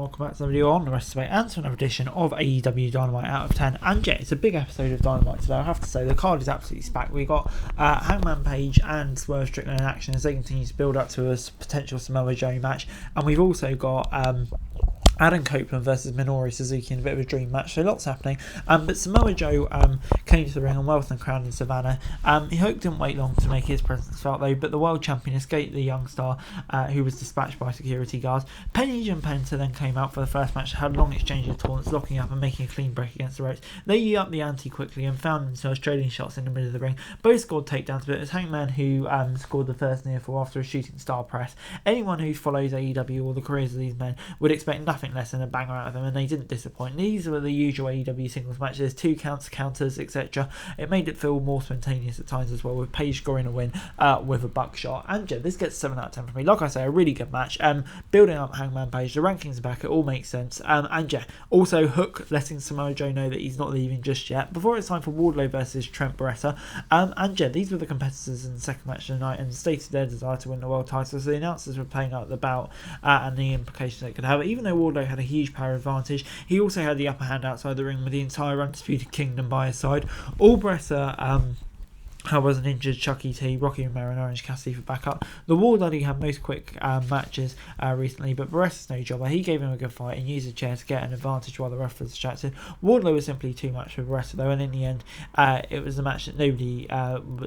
welcome back to the video on the rest of it and to another edition of AEW Dynamite Out of 10. And yeah, it's a big episode of Dynamite today. I have to say the card is absolutely stacked. We got Hangman Page and Swerve Strickland in action as they continue to build up to a potential Samoa Joe match, and we've also got Adam Copeland versus Minoru Suzuki in a bit of a dream match, so lots happening. But Samoa Joe came to the ring on Welcome Crown In Savannah. He didn't wait long to make his presence felt though, but the world champion escaped the young star who was dispatched by security guards. Page and Penta then came out for the first match, had a long exchange of taunts, locking up and making a clean break against the ropes. They upped the ante quickly and found themselves trading shots in the middle of the ring. Both scored takedowns, but it was Hangman who scored the first near fall after a shooting star press. Anyone who follows AEW or the careers of these men would expect nothing less than a banger out of them, and they didn't disappoint. These were the usual AEW singles matches, 2 counts, counters, etc. It made it feel more spontaneous at times as well, with Page scoring a win with a buckshot. And yeah, this gets 7 out of 10 for me. Like I say, a really good match. Building up Hangman Page, the rankings are back, it all makes sense. And yeah, also Hook letting Samoa Joe know that he's not leaving just yet before it's time for Wardlow versus Trent Beretta. And yeah, these were the competitors in the second match of the night and stated their desire to win the world title, so the announcers were playing out the bout and the implications it could have. Even though Wardlow had a huge power advantage, he also had the upper hand outside the ring with the entire Undisputed Kingdom by his side. All Beretta was an injured Chucky T, Rocky Romero and Orange Cassidy for backup. The War Daddy had most quick matches recently, but Beretta's no jobber. He gave him a good fight and used a chair to get an advantage while the ref was distracted. Wardlow was simply too much for Beretta though, and in the end it was a match that nobody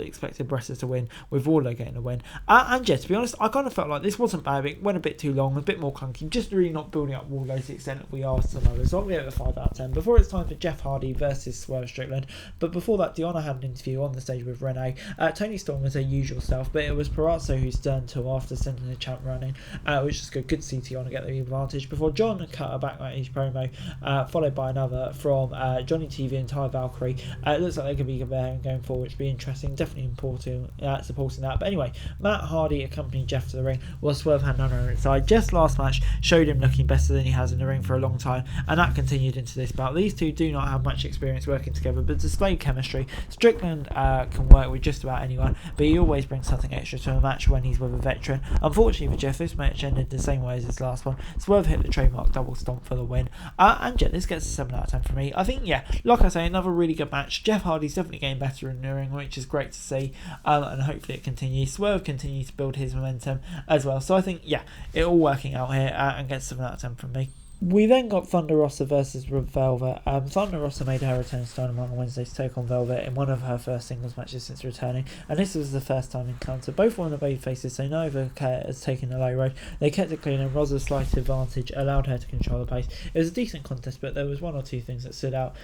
expected Beretta to win, with Wardlow getting a win. And yeah, to be honest, I kind of felt like this wasn't bad. It went a bit too long, a bit more clunky, just really not building up Wardlow to the extent that we are with some others. So I'll give it a 5 out of 10. Before it's time for Jeff Hardy versus Swerve Strickland, but before that, Deonna had an interview on the stage with Renee. Tony Storm was her usual self, but it was Perazzo who turned to after sending the champ running, which is good. Good to see Deonna get the advantage before John cut a backmatch promo, followed by another from Johnny TV and Ty Valkyrie. It looks like they could be comparing going forward, which would be interesting. Definitely important supporting that. But anyway, Matt Hardy accompanied Jeff to the ring while Swerve had none on his side. Jeff's last match showed him looking better than he has in the ring for a long time, and that continued into this bout. These two do not have much experience working together, but display chemistry. Strickland can work with just about anyone, but he always brings something extra to a match when he's with a veteran. Unfortunately for Jeff, this match ended the same way as his last one. Swerve hit the trademark double stomp for the win. And yeah, this gets a 7 out of 10 for me. I think, yeah, like I say, another really good match. Jeff Hardy's definitely getting better in the ring, which is great to see, and hopefully it continues. Swerve continues to build his momentum as well, so I think, yeah, it all working out here, and gets 7 out of 10 from me. We then got Thunder Rossa versus Velvet. Thunder Rossa made her return to Dynamite on Wednesday to take on Velvet in one of her first singles matches since returning, and this was the first time encounter. Both were on the baby faces, so neither has taken the low road. They kept it clean, and Rossa's slight advantage allowed her to control the pace. It was a decent contest, but there was one or two things that stood out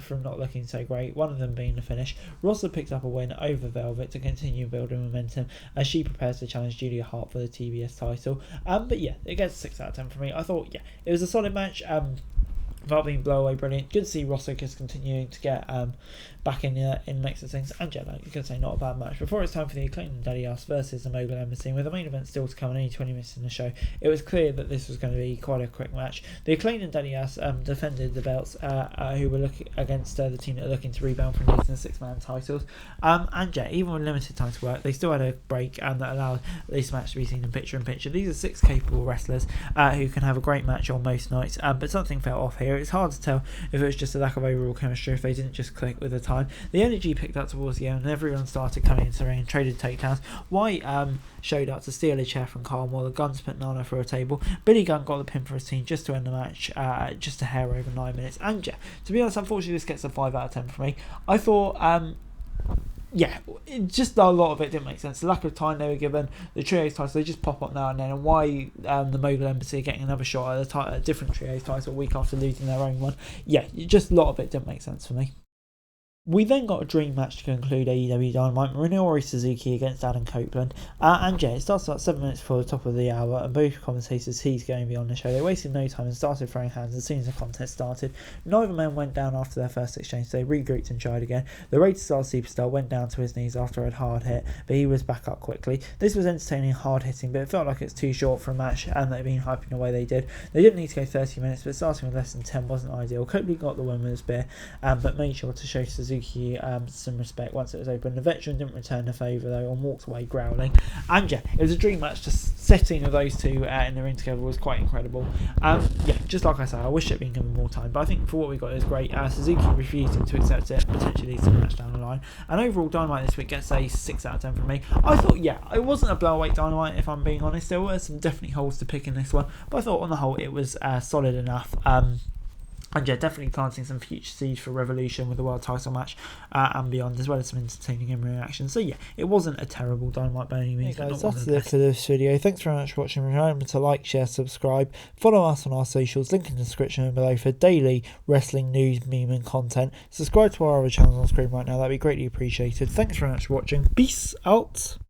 from not looking so great, one of them being the finish. Rossa picked up a win over Velvet to continue building momentum as she prepares to challenge Julia Hart for the TBS title. But yeah, it gets 6 out of 10 for me. I thought, yeah, it was a solid match, without being blow away brilliant. Good to see Rossa just continuing to get back in the mix of things. And yeah, you could say not a bad match. Before it's time for the Acclaimed and Daddy Ass versus the Mogul Embassy, with the main event still to come and only 20 minutes in the show, it was clear that this was going to be quite a quick match. The Acclaimed and Daddy Ass defended the belts, who were looking against the team that are looking to rebound from losing the 6-man titles. And yeah, even with limited time to work, they still had a break that allowed this match to be seen in picture-in-picture. These are 6 capable wrestlers who can have a great match on most nights, but something felt off here. It's hard to tell if it was just a lack of overall chemistry, if they didn't just click with the time. The energy picked up towards the end, and everyone started coming into the ring and traded takedowns. White showed up to steal a chair from Carl while the Guns put Nana through a table. Billy Gunn got the pin for his team just to end the match, just a hair over 9 minutes. And yeah, to be honest, unfortunately this gets a 5 out of 10 for me. I thought yeah, just a lot of it didn't make sense. The lack of time they were given, the trios titles, they just pop up now and then, and why the Mogul Embassy are getting another shot at a different trios title a week after losing their own one. Yeah, just a lot of it didn't make sense for me. We then got a dream match to conclude AEW Dynamite, Minoru Suzuki against Adam Copeland. And yeah, it starts about 7 minutes before the top of the hour, and both commentators teased going to be on the show. They wasted no time and started throwing hands as soon as the contest started. Neither man went down after their first exchange, so they regrouped and tried again. The Rated Star Superstar went down to his knees after a hard hit, but he was back up quickly. This was entertaining, hard hitting, but it felt like it's too short for a match, and they've been hyping the way they did. They didn't need to go 30 minutes, but starting with less than 10 wasn't ideal. Copeland got the win with a spear, but made sure to show Suzuki Suzuki some respect once it was open. The veteran didn't return the favour though and walked away growling. And yeah, it was a dream match. Just setting of those two in the ring together was quite incredible. Yeah, just like I say, I wish it had been given more time, but I think for what we got it was great. Suzuki refusing to accept it potentially leads to a match down the line. And overall, Dynamite this week gets a 6 out of 10 from me. I thought, yeah, it wasn't a blow-away Dynamite if I'm being honest. There were some definitely holes to pick in this one, but I thought on the whole it was solid enough. And yeah, definitely planting some future seeds for Revolution with the world title match and beyond, as well as some entertaining in-ring action. So yeah, it wasn't a terrible Dynamite by any means. Hey guys, that's it for this video. Thanks very much for watching. Remember to like, share, subscribe, follow us on our socials, link in the description below for daily wrestling news, meme and content. Subscribe to our other channels on screen right now, that'd be greatly appreciated. Thanks very much for watching. Peace out.